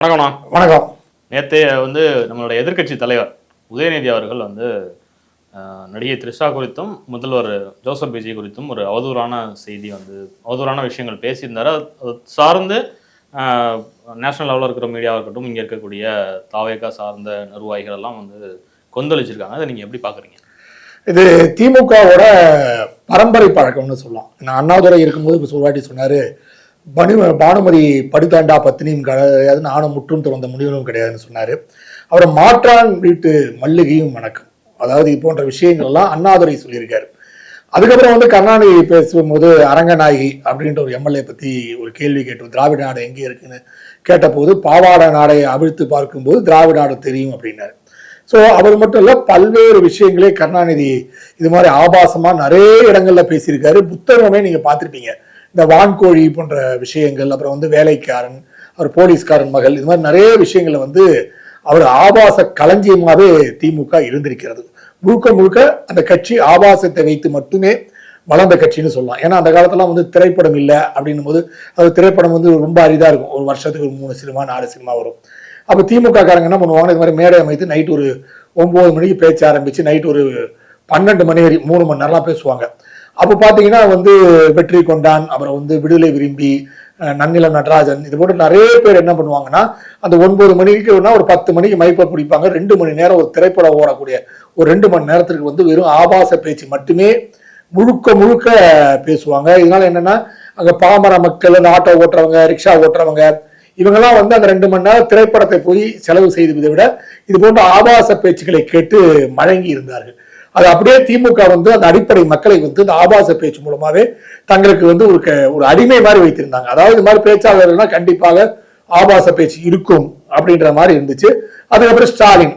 வணக்கம்ண்ணா. வணக்கம். நேற்று நம்மளுடைய எதிர்க்கட்சி தலைவர் உதயநிதி அவர்கள் நடிகை த்ரிஷா குறித்தும் முதல்வர் ஜோசப் விஜய் குறித்தும் ஒரு அவதூறான விஷயங்கள் பேசியிருந்தாரு. அது சார்ந்து நேஷனல் லெவலில் இருக்கிற மீடியாவாக இருக்கட்டும், இங்கே இருக்கக்கூடிய தாவேகா சார்ந்த நிர்வாகிகள் எல்லாம் கொந்தளிச்சிருக்காங்க. அதை நீங்கள் எப்படி பார்க்குறீங்க? இது திமுகவோட பரம்பரை பழக்கம்னு சொல்லலாம். நான் அண்ணாதுரை இருக்கும்போது இப்போ சொல்வாட்டி சொன்னார், பானுமதி படித்தாண்டா பத்தினியும் கிடையாது, நானும் முற்றும் திறந்த முடிவுகளும் கிடையாதுன்னு சொன்னார். அவரை மாற்றான் வீட்டு மல்லிகையும் வணக்கம், அதாவது இது போன்ற விஷயங்கள்லாம் அண்ணாதுரை சொல்லியிருக்காரு. அதுக்கப்புறம் கருணாநிதி பேசும்போது அரங்கநாயகி அப்படின்ற ஒரு எம்எல்ஏ பற்றி ஒரு கேள்வி கேட்டோம், திராவிட நாடு எங்கே இருக்குன்னு கேட்டபோது பாவாடை நாடை அவிழ்த்து பார்க்கும்போது திராவிட நாடு தெரியும் அப்படின்னாரு. ஸோ அவர் மட்டும் இல்லை, பல்வேறு விஷயங்களே கருணாநிதி இது மாதிரி ஆபாசமாக நிறைய இடங்கள்ல பேசியிருக்காரு. புத்தகமே நீங்கள் பார்த்துருப்பீங்க, இந்த வான்கோழி போன்ற விஷயங்கள், அப்புறம் வேலைக்காரன், அவர் போலீஸ்காரன் மகள், இது மாதிரி நிறைய விஷயங்களை அவர் ஆபாச களஞ்சியமாகவே திமுக இருந்திருக்கிறது. முழுக்க முழுக்க அந்த கட்சி ஆபாசத்தை வைத்து மட்டுமே வளர்ந்த கட்சின்னு சொல்லலாம். ஏன்னா அந்த காலத்தெல்லாம் திரைப்படம் இல்லை அப்படின்னும் போது அது திரைப்படம் ரொம்ப அரிதாக இருக்கும். ஒரு வருஷத்துக்கு 3 சினிமா 4 சினிமா வரும். அப்போ திமுக காரங்க என்ன பண்ணுவாங்க, இது மாதிரி மேடை அமைத்து நைட்டு ஒரு 9 மணிக்கு பேச்ச ஆரம்பித்து நைட்டு ஒரு 12 மணி வரை 3 மணி நேரம்லாம் பேசுவாங்க. அப்போ பார்த்தீங்கன்னா வெற்றி கொண்டான், அப்புறம் விடுதலை விரும்பி, நன்னிலம் நடராஜன், இது போட்டு நிறைய பேர் என்ன பண்ணுவாங்கன்னா அந்த 9 மணிக்கு ஒரு 10 மணிக்கு மைப்பை பிடிப்பாங்க. 2 மணி நேரம் ஒரு திரைப்படம் ஓடக்கூடிய ஒரு 2 மணி நேரத்திற்கு வெறும் ஆபாச பேச்சு மட்டுமே முழுக்க முழுக்க பேசுவாங்க. இதனால என்னன்னா அங்கே பாமர மக்கள், அந்த ஆட்டோ ஓட்டுறவங்க, ரிக்ஷா ஓட்டுறவங்க, இவங்கெல்லாம் அந்த 2 மணி நேரம் திரைப்படத்தை போய் செலவு செய்வதை விட இது போன்ற ஆபாச பேச்சுக்களை கேட்டு மழங்கி இருந்தார்கள். அது அப்படியே திமுக அந்த அடிப்படை மக்களை இந்த ஆபாச பேச்சு மூலமாவே தங்களுக்கு ஒரு அடிமை மாதிரி வைத்திருந்தாங்க. அதாவது இது மாதிரி பேச்சாளர்கள்னா கண்டிப்பாக ஆபாச பேச்சு இருக்கும் அப்படின்ற மாதிரி இருந்துச்சு. அதுக்கப்புறம் ஸ்டாலின்,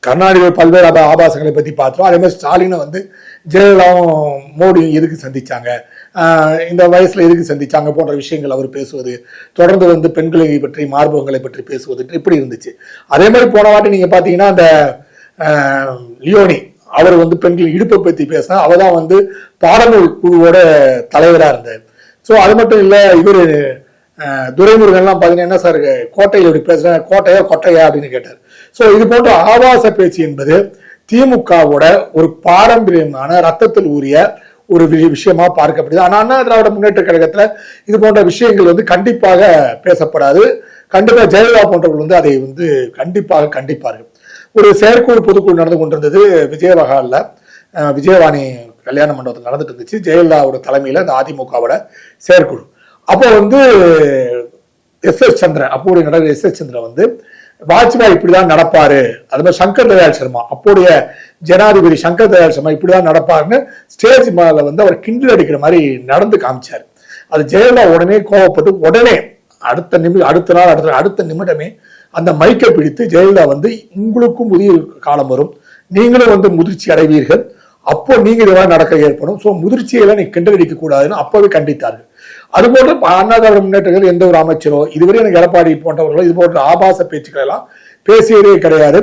கருணாநிதி பல்வேறு ஆபாசங்களை பத்தி பார்த்தோம். அதே மாதிரி ஸ்டாலினை ஜெயலலிதாவும் மோடியும் எதுக்கு சந்திச்சாங்க, இந்த வயசுல எதுக்கு சந்திச்சாங்க போன்ற விஷயங்கள் அவர் பேசுவது, தொடர்ந்து பெண்களை பற்றி, மார்பகங்களை பற்றி பேசுவது, இப்படி இருந்துச்சு. அதே மாதிரி போன வாட்டி நீங்க பாத்தீங்கன்னா அந்த லியோனி, அவர் பெண்கள் இடுப்பை பத்தி பேசினா, அவர் தான் பாடநூல் குழுவோட தலைவராக இருந்தார். ஸோ அது மட்டும் இல்லை, இவர் துரைமுருகன்லாம் பார்த்தீங்கன்னா என்ன சார் கோட்டையில் இப்படி பேசுறேன், கோட்டையா கொட்டையா அப்படின்னு கேட்டார். ஸோ இது போன்ற ஆபாச பேச்சு என்பது திமுகவோட ஒரு பாரம்பரியமான ரத்தத்தில் ஊறிய ஒரு விஷயமா பார்க்கப்படுது. ஆனால் அண்ணா திராவிட முன்னேற்ற கழகத்துல இது போன்ற விஷயங்கள் கண்டிப்பாக பேசப்படாது. கண்டிப்பாக ஜெயலலிதா போன்றவர்கள் அதை கண்டிப்பாக கண்டிப்பார்கள். ஒரு செயற்குழு பொதுக்குழு நடந்து கொண்டிருந்தது விஜயவாகாலில், விஜயவாணி கல்யாண மண்டபத்தில் நடந்துட்டு இருந்துச்சு. ஜெயலலிதாவோட தலைமையில் அந்த அதிமுகவோட செயற்குழு. அப்போ எஸ்.எஸ். சந்திரன், அப்போடைய நடிகர் எஸ்.எஸ். சந்திரன் வாஜ்பாய் இப்படிதான் நடப்பாரு, அது மாதிரி சங்கர் தயாள் சர்மா, அப்போடைய ஜனாதிபதி சங்கர் தயாள் சர்மா இப்படிதான் நடப்பாருன்னு ஸ்டேஜ் மேல அவர் கிண்டல் அடிக்கிற மாதிரி நடந்து காமிச்சாரு. அது ஜெயலலிதா உடனே கோவப்பட்டு உடனே அடுத்த நிமிடமே அந்த மைக்கை பிடித்து ஜெயலலிதா உங்களுக்கும் முதிய காலம் வரும், நீங்களும் முதிர்ச்சி அடைவீர்கள், அப்போ நீங்க இதெல்லாம் நடக்க ஏற்படும், ஸோ முதிர்ச்சியெல்லாம் நீ கிண்டல் அடிக்க கூடாதுன்னு அப்பவே கண்டித்தார்கள். அதுபோன்று அண்ணா திராவிட முன்னேற்றங்கள் எந்த ஒரு அமைச்சரோ, இதுவரை எனக்கு எடப்பாடி போன்றவர்களோ இது போன்ற ஆபாச பேச்சுக்கள் எல்லாம் பேசியதே கிடையாது.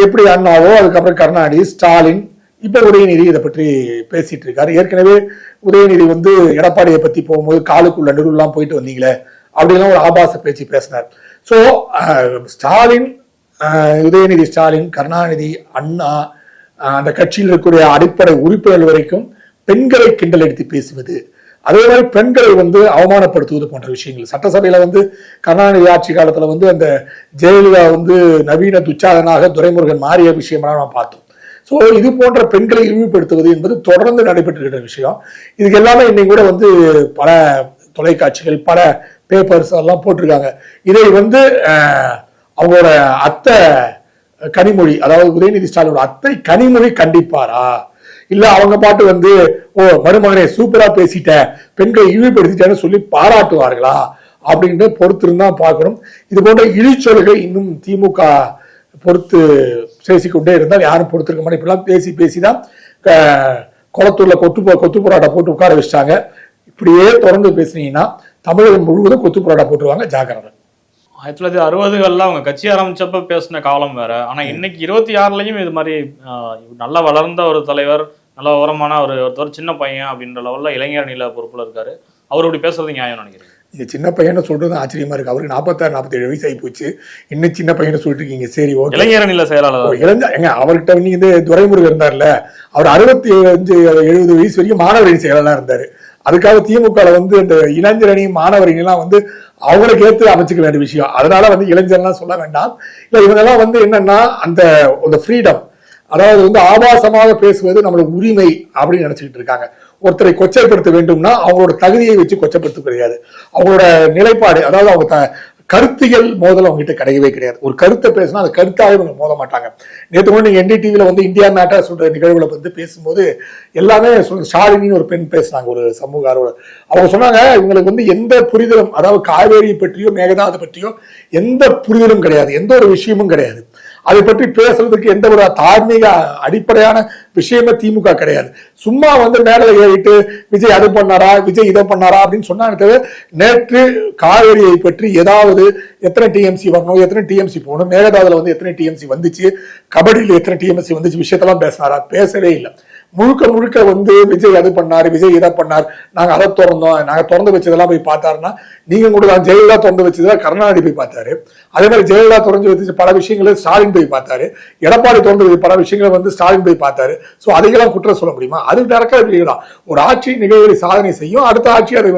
எப்படி அண்ணாவோ, அதுக்கப்புறம் கருணாநிதி, ஸ்டாலின், இப்ப உதயநிதி இதை பற்றி பேசிட்டு இருக்காரு. ஏற்கனவே உதயநிதி எடப்பாடியை பத்தி போகும்போது காலுக்குள்ள நடுவுலாம் போயிட்டு வந்தீங்களே அப்படிலாம் ஒரு ஆபாச பேச்சு பேசினார். ஸோ ஸ்டாலின், உதயநிதி ஸ்டாலின், கருணாநிதி, அண்ணா, அந்த கட்சியில் இருக்கக்கூடிய அடிப்படை உறுப்பினர்கள் வரைக்கும் பெண்களை கிண்டல் எடுத்து பேசுவது, அதே மாதிரி பெண்களை அவமானப்படுத்துவது போன்ற விஷயங்கள் சட்டசபையில கருணாநிதி ஆட்சி காலத்துல அந்த ஜெயலலிதா நவீன துச்சாதனாக துரைமுருகன் மாறிய விஷயமெல்லாம் நம்ம பார்த்தோம். ஸோ இது போன்ற பெண்களை இழிவுபடுத்துவது என்பது தொடர்ந்து நடைபெற்று விஷயம். இதுக்கு எல்லாமே இன்னைக்கு கூட பல தொலைக்காட்சிகள், பல பேப்பர்ஸ் எல்லாம் போட்டிருக்காங்க. இதை அவங்களோட அத்தை கனிமொழி, அதாவது உதயநிதி ஸ்டாலினோட அத்தை கனிமொழி கண்டிப்பாரா, இல்ல அவங்க பாட்டு ஓ மருமகனே சூப்பரா பேசிட்ட, பெண்களை இழிவுபடுத்திட்டேன்னு சொல்லி பாராட்டுவார்களா அப்படின்ற பொறுத்திருந்தா பார்க்கணும். இது போன்ற இழிச்சொல்கள் இன்னும் திமுக பொறுத்து பேசிக்கொண்டே இருந்தால் யாரும் பொறுத்திருக்க மாட்டேன். இப்படிலாம் பேசிதான் குளத்தூர்ல கொத்து புரோட்டா போட்டு உட்கார வச்சிட்டாங்க. இப்படியே தொடர்ந்து பேசுனீங்கன்னா தமிழகம் முழுவதும் கொத்து புரோட்டா போட்டுருவாங்க, ஜாக்கிரதை. 1960களில் அவங்க கட்சி ஆரம்பிச்சப்ப பேசின காலம் வேற. ஆனா இன்னைக்கு 26லயும் இது மாதிரி நல்லா வளர்ந்த ஒரு தலைவர், நல்ல விவரமான ஒருத்தர், சின்ன பையன் அப்படின்ற லெவலில் இளைஞர் அணியில பொறுப்புல இருக்காரு. அவர் இப்படி பேசுறது நியாயம் நினைக்கிறேன். நீங்க சின்ன பையனை சொல்றது ஆச்சரியமா இருக்கு. அவருக்கு 46 47 வயசு ஆகி போச்சு, இன்னும் சின்ன பையனை சொல்லிட்டு இருக்கீங்க. சரி, ஓகே. இளைஞரணியில செயலாளர் இளைஞ எங்க அவர்கிட்ட நீங்க துரைமுருகன் இருந்தார்ல, அவர் 65 70 வயசு வரைக்கும் மாணவரணி செயலாளர் இருந்தாரு. அதுக்காக திமுக இந்த இளைஞரணி மாணவரணி எல்லாம் அவங்களுக்கு ஏற்று அமைச்சுக்க வேண்டிய விஷயம். அதனால இளைஞர்லாம் சொல்ல வேண்டாம். இல்ல இவங்கெல்லாம் என்னன்னா அந்த ஃப்ரீடம், அதாவது ஆபாசமாக பேசுவது நம்மளோட உரிமை அப்படின்னு நினைச்சுக்கிட்டு இருக்காங்க. ஒருத்தரை கொச்சைப்படுத்த வேண்டும்னா அவங்களோட தகுதியை வச்சு கொச்சைப்படுத்த கிடையாது, அவங்களோட நிலைப்பாடு, அதாவது அவங்க கருத்தியல் மோதல் அவங்க கிட்ட கிடையவே கிடையாது. ஒரு கருத்தை பேசினா அந்த கருத்தாக இவங்க மோத மாட்டாங்க. நேற்று கூட நீங்க NDTVல இந்தியா மேட்டர் சொல்ற நிகழ்வுல பேசும்போது எல்லாமே ஷாலினின்னு ஒரு பெண் பேசினாங்க, ஒரு சமூக ஆர்வலர். அவங்க சொன்னாங்க இவங்களுக்கு எந்த புரிதலும், அதாவது காவேரி பற்றியோ மேகதாது பற்றியோ எந்த புரிதலும் கிடையாது, எந்த ஒரு விஷயமும் கிடையாது. அதை பற்றி பேசுறதுக்கு எந்த ஒரு தார்மீக அடிப்படையான விஷயமே திமுக கிடையாது. சும்மா மேல ஏறிட்டு விஜய் அது பண்ணாரா, விஜய் இதை பண்ணாரா அப்படின்னு சொன்னாங்க. நேற்று காவேரியை பற்றி ஏதாவது எத்தனை டிஎம்சி வரணும், எத்தனை டிஎம்சி போகணும், மேகதாதுல எத்தனை டிஎம்சி வந்துச்சு, கபடியில் எத்தனை டிஎம்சி வந்துச்சு விஷயத்தெல்லாம் பேசினாரா? பேசவே இல்லை. முழுக்க முழுக்க விஜய் அது பண்ணாரு, விஜய் இதை பண்ணார், நாங்க அதை திறந்தோம், நாங்க திறந்து வச்சதெல்லாம் போய் பார்த்தாருன்னா நீங்க கூட தான் ஜெயலலிதா திறந்து வச்சதெல்லாம் கருணாநிதி போய் பார்த்தாரு. அதே மாதிரி ஜெயலலிதா திறந்து வச்சு பல விஷயங்களை ஸ்டாலின் போய் பார்த்தாரு, எடப்பாடி திறந்து வச்சு பல விஷயங்களை ஸ்டாலின் போய் பார்த்தாரு. சோ அதையெல்லாம் குற்றம் சொல்ல முடியுமா? அது டேரக்டா ஒரு ஆட்சி நிகழ்வுகளை சாதனை செய்யும், அடுத்த ஆட்சி அதை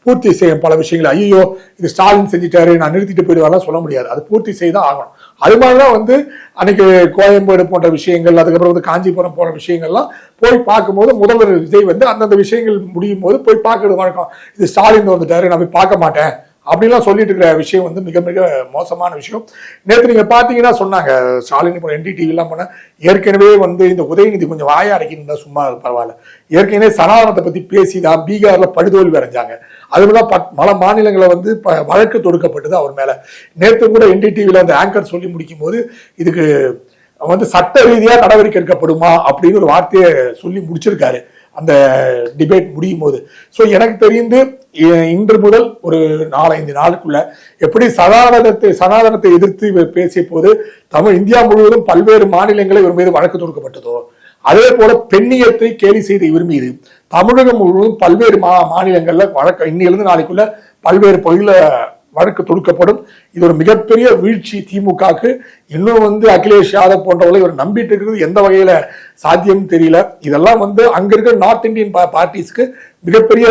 பூர்த்தி செய்யும் பல விஷயங்கள். ஐயோ இது ஸ்டாலின் செஞ்சுட்டாரு நான் நிறுத்திட்டு போயிடுவாரெல்லாம் சொல்ல முடியாது, அது பூர்த்தி செய்தான் ஆகணும். அது மாதிரிதான் அன்னைக்கு கோயம்பேடு போன்ற விஷயங்கள், அதுக்கப்புறம் காஞ்சிபுரம் போன்ற விஷயங்கள்லாம் போய் பார்க்கும்போது முதல்வர் விஜய் அந்தந்த விஷயங்கள் முடியும் போது போய் பார்க்கறது வழக்கம். இது ஸ்டாலின் வந்துட்டாரு நான் போய் பார்க்க மாட்டேன் அப்படின்லாம் சொல்லிட்டு இருக்கிற விஷயம் மிக மிக மோசமான விஷயம். நேற்று நீங்க பாத்தீங்கன்னா சொன்னாங்க ஸ்டாலின் இப்போ NDTV எல்லாம் பண்ண, ஏற்கனவே இந்த உதயநிதி கொஞ்சம் வாயா அடைக்கணும் சும்மா பரவாயில்ல, ஏற்கனவே சனாதனத்தை பத்தி பேசிதான் பீகார்ல படுதோல்வி அடைஞ்சாங்க. அதுதான் பல மாநிலங்களை வழக்கு தொடுக்கப்பட்டது அவர் மேல. நேற்று கூட NDTVல அந்த ஆங்கர் சொல்லி முடிக்கும் போது இதுக்கு சட்ட ரீதியா நடவடிக்கை எடுக்கப்படுமா அப்படின்னு ஒரு வார்த்தையை சொல்லி முடிச்சிருக்காரு அந்த டிபேட் முடியும் போது. சோ எனக்கு தெரிந்து இன்று முதல் ஒரு 4-5 நாளுக்குள்ள எப்படி சனாதனத்தை எதிர்த்து பேசிய போது இந்தியா முழுவதும் பல்வேறு மாநிலங்களை இவர் மீது வழக்கு தொடுக்கப்பட்டதோ, அதே போல பெண்ணியத்தை கேலி செய்த இவர் மீது தமிழகம் முழுவதும் பல்வேறு மாநிலங்கள்ல வழக்கு இன்னிலிருந்து நாளைக்குள்ள பல்வேறு பகுதியில வழக்கு தொடுக்கப்படும். இது ஒரு மிகப்பெரிய வீழ்ச்சி திமுகவுக்கு. இன்னும் அகிலேஷ் யாதவ் போன்றவர்களை இவர் நம்பிட்டு இருக்கிறது எந்த வகையில சாத்தியம் தெரியல. இதெல்லாம் அங்க இருக்க நார்த் இந்தியன் பார்ட்டிஸ்க்கு மிகப்பெரிய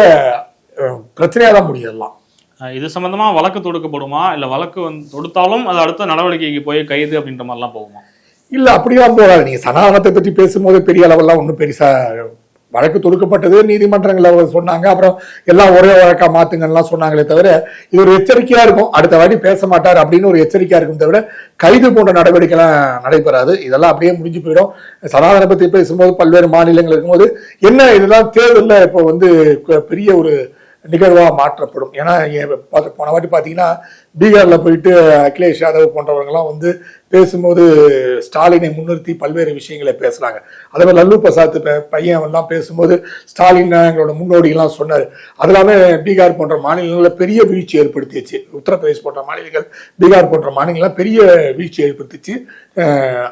பிரச்சனையா தான் முடியலாம். இது சம்பந்தமா வழக்கு தொடுக்கப்படுமா, இல்ல வழக்கு தொடுத்தாலும் அது அடுத்த நடவடிக்கைக்கு போய் கைது அப்படின்ற மாதிரிலாம் போகுமா? இல்ல அப்படிலாம் போகாது. நீங்க சனாதனத்தை பற்றி பேசும்போது பெரிய அளவெல்லாம் ஒன்றும் பெருசா வழக்கு தொடுக்கப்பட்டது, நீதிமன்றங்களை சொன்னாங்க, அப்புறம் எல்லாம் ஒரே வழக்கா மாத்துங்கலாம் சொன்னாங்களே தவிர இது ஒரு எச்சரிக்கையா இருக்கும், அடுத்த வாட்டி பேச மாட்டார் அப்படின்னு ஒரு எச்சரிக்கையா இருக்கும் தவிர கைது போன்ற நடவடிக்கை எல்லாம் நடைபெறாது. இதெல்லாம் அப்படியே முடிஞ்சு போயிடும். சனாதன பத்தி பேசும்போது பல்வேறு மாநிலங்கள் இருக்கும்போது என்ன இதெல்லாம் தேர்தலில் இப்போ பெரிய ஒரு நிகழ்வா மாற்றப்படும். ஏன்னா போன வாட்டி பாத்தீங்கன்னா பீகார்ல போயிட்டு அகிலேஷ் யாதவ் போன்றவங்கலாம் பேசும்போது ஸ்டாலினை முன்னிறுத்தி பல்வேறு விஷயங்களை பேசுறாங்க. அதே மாதிரி லல்லு பிரசாத் பையன் எல்லாம் பேசும்போது ஸ்டாலின் எங்களோட முன்னோடிகள்லாம் சொன்னாரு. அதெல்லாமே பீகார் போன்ற மாநிலங்களில் பெரிய வீழ்ச்சி ஏற்படுத்திச்சு. உத்தரப்பிரதேஷ் போன்ற மாநிலங்கள், பீகார் போன்ற மாநிலங்கள்லாம் பெரிய வீழ்ச்சி ஏற்படுத்திச்சு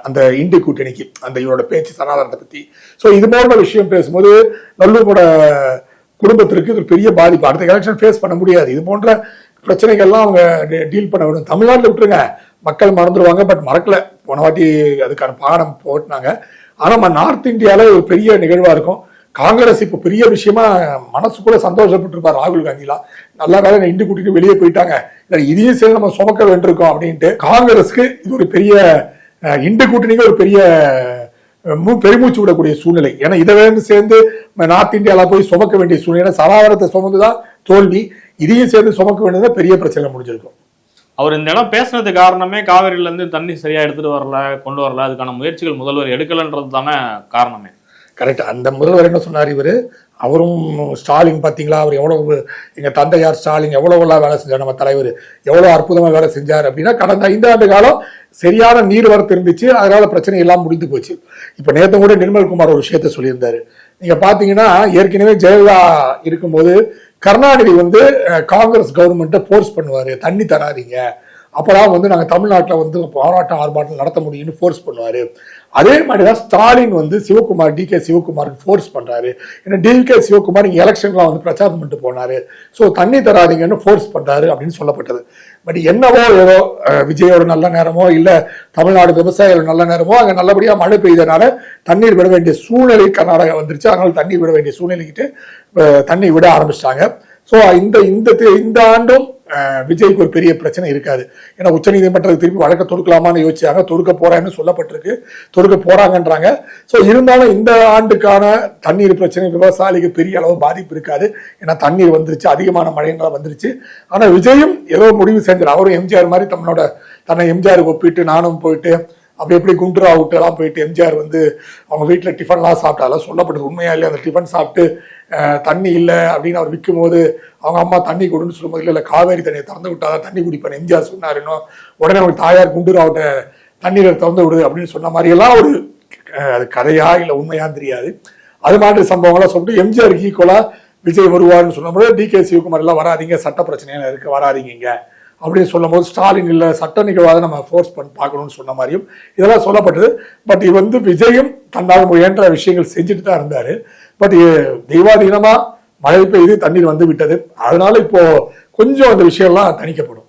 அந்த இந்திய கூட்டணிக்கு, அந்த இவரோட பேச்சு சனாதனத்தை பத்தி. ஸோ இது போன்ற விஷயம் பேசும்போது லல்லுவோட குடும்பத்திற்கு இது பெரிய பாதிப்பு. அடுத்த எலெக்ஷன் ஃபேஸ் பண்ண முடியாது. இது போன்ற பிரச்சனைகள்லாம் அவங்க டீல் பண்ண விடும். தமிழ்நாட்டில் விட்டுருங்க, மக்கள் மறந்துடுவாங்க, பட் மறக்கல. போன வாட்டி அதுக்கான பாடம் போட்டினாங்க. ஆனா நார்த் இந்தியால ஒரு பெரிய நிகழ்வா இருக்கும். காங்கிரஸ் இப்போ பெரிய விஷயமா மனசுக்குள்ள சந்தோஷப்பட்டு இருப்பார் ராகுல் காந்திலாம். நல்லா வேலை இண்டு கூட்டிட்டு வெளியே போயிட்டாங்க, இதையும் சேர்ந்து நம்ம சுமக்க வேண்டியிருக்கோம் அப்படின்ட்டு. காங்கிரஸ்க்கு இது ஒரு பெரிய இண்டு கூட்டணிக்கு ஒரு பெரிய பெருமூச்சு விடக்கூடிய சூழ்நிலை. ஏன்னா இதை சேர்ந்து நார்த் இந்தியால போய் சுமக்க வேண்டிய சூழ்நிலை. சனாதனத்தை சுமந்துதான் தோல்வி, இதையும் சேர்ந்து சுமக்க வேண்டியது பெரிய பிரச்சனை முடிஞ்சிருக்கும். அவர் இந்த இடம் பேசுனது காரணமே காவிரியில இருந்து தண்ணி சரியா எடுத்துட்டு வரல, கொண்டு வரல, அதுக்கான முயற்சிகள் முதல்வர் எடுக்கலன்றது தானே காரணமே. கரெக்ட். அந்த முதல்வர் என்ன சொன்னார் இவரு, அவரும் ஸ்டாலின் பார்த்தீங்களா, அவர் எவ்வளவு எங்க தந்தையார் ஸ்டாலின் எவ்வளவுலாம் வேலை செஞ்சார், நம்ம தலைவர் எவ்வளவு அற்புதமா வேலை செஞ்சார் அப்படின்னா, கடந்த 5 ஆண்டு காலம் சரியான நீர்வரத்து இருந்துச்சு, அதனால பிரச்சனை எல்லாம் முடிந்து போச்சு. இப்ப நேற்று கூட நிர்மல்குமார் ஒரு விஷயத்த சொல்லியிருந்தாரு. நீங்க பாத்தீங்கன்னா ஏற்கனவே ஜெயலலிதா இருக்கும்போது கருணாநிதி காங்கிரஸ் கவர்மெண்ட்டை போர்ஸ் பண்ணுவாரு, தண்ணி தராதீங்க அப்பதான் வந்து நாங்கள் தமிழ்நாட்டில் வந்து போராட்டம் ஆர்ப்பாட்டம் நடத்த முடியும்னு ஃபோர்ஸ் பண்ணுவாரு. அதே மாதிரிதான் ஸ்டாலின் வந்து சிவகுமார் DK சிவகுமாருக்கு ஃபோர்ஸ் பண்றாரு. ஏன்னா DK சிவகுமார் இங்க எலெக்ஷன்லாம் வந்து பிரச்சாரம் பண்ணிட்டு போனாரு. ஸோ தண்ணி தராதிங்கன்னு ஃபோர்ஸ் பண்றாரு அப்படின்னு சொல்லப்பட்டது. பட் என்னவோ ஏதோ விஜயோட நல்ல நேரமோ இல்ல தமிழ்நாடு விவசாயிகள் நல்ல நேரமோ அங்க நல்லபடியா மழை பெய்தனால தண்ணீர் விட வேண்டிய சூழ்நிலை கர்நாடகா வந்துருச்சு. அதனால தண்ணீர் விட வேண்டிய சூழ்நிலைக்கிட்டு தண்ணீர் விட ஆரம்பிச்சிட்டாங்க. ஸோ இந்த ஆண்டும் விஜய்க்கு ஒரு பெரிய பிரச்சனை இருக்காது. ஏன்னா உச்சநீதிமன்றத்துக்கு திருப்பி வழக்க தொடுக்கலாமான்னு யோசிச்சாங்க. தொடுக்க போறான்னு சொல்லப்பட்டிருக்கு, தொடுக்க போறாங்கன்றாங்க. ஸோ இருந்தாலும் இந்த ஆண்டுக்கான தண்ணீர் பிரச்சனை விவசாயிகளுக்கு பெரிய அளவு பாதிப்பு இருக்காது. ஏன்னா தண்ணீர் வந்துருச்சு, அதிகமான மழையினால வந்துருச்சு. ஆனா விஜயும் ஏதோ முடிவு செஞ்சார். அவரும் எம்ஜிஆர் மாதிரி தன்னை எம்ஜிஆருக்கு ஒப்பிட்டு நானும் போயிட்டு அப்படி எப்படி குண்டூர் அவுட்டெல்லாம் போயிட்டு எம்ஜிஆர் வந்து அவங்க வீட்டில் டிஃபன்லாம் சாப்பிட்டாலும் சொல்லப்பட்டது உண்மையா இல்லை. அந்த டிஃபன் சாப்பிட்டு தண்ணி இல்லை அப்படின்னு அவர் விற்கும் போது அவங்க அம்மா தண்ணி கொடுன்னு சொல்லும்போது இல்லை காவேரி தண்ணியை திறந்து விட்டாதான் தண்ணி குடிப்பேன் எம்ஜிஆர் சொன்னார். இன்னும் உடனே அவங்க தாயார் குண்டூர் அவுட்ட தண்ணீரை திறந்து விடு அப்படின்னு சொன்ன மாதிரியெல்லாம் ஒரு அது கதையா இல்லை உண்மையான்னு தெரியாது. அது மாதிரி சம்பவங்கள்லாம் சொல்லிட்டு எம்ஜிஆருக்கு ஈக்குவலா விஜய் வருவார்னு சொல்லும்போது DK சிவகுமார் எல்லாம் வராதிங்க, சட்ட பிரச்சனையில இருக்கு, வராதிங்க அப்படின்னு சொல்லும் போது ஸ்டாலின் இல்லை சட்ட நிகழ்வாக நம்ம ஃபோர்ஸ் பண்ணி பார்க்கணும்னு சொன்ன மாதிரியும் இதெல்லாம் சொல்லப்பட்டது. பட் இது வந்து விஜயும் தன்னால் முயன்ற விஷயங்கள் செஞ்சுட்டு தான் இருந்தாரு. பட் தெய்வாதீனமா மழை பெய்து தண்ணீர் வந்து விட்டது. அதனால இப்போ கொஞ்சம் அந்த விஷயம்லாம் தணிக்கப்படும்.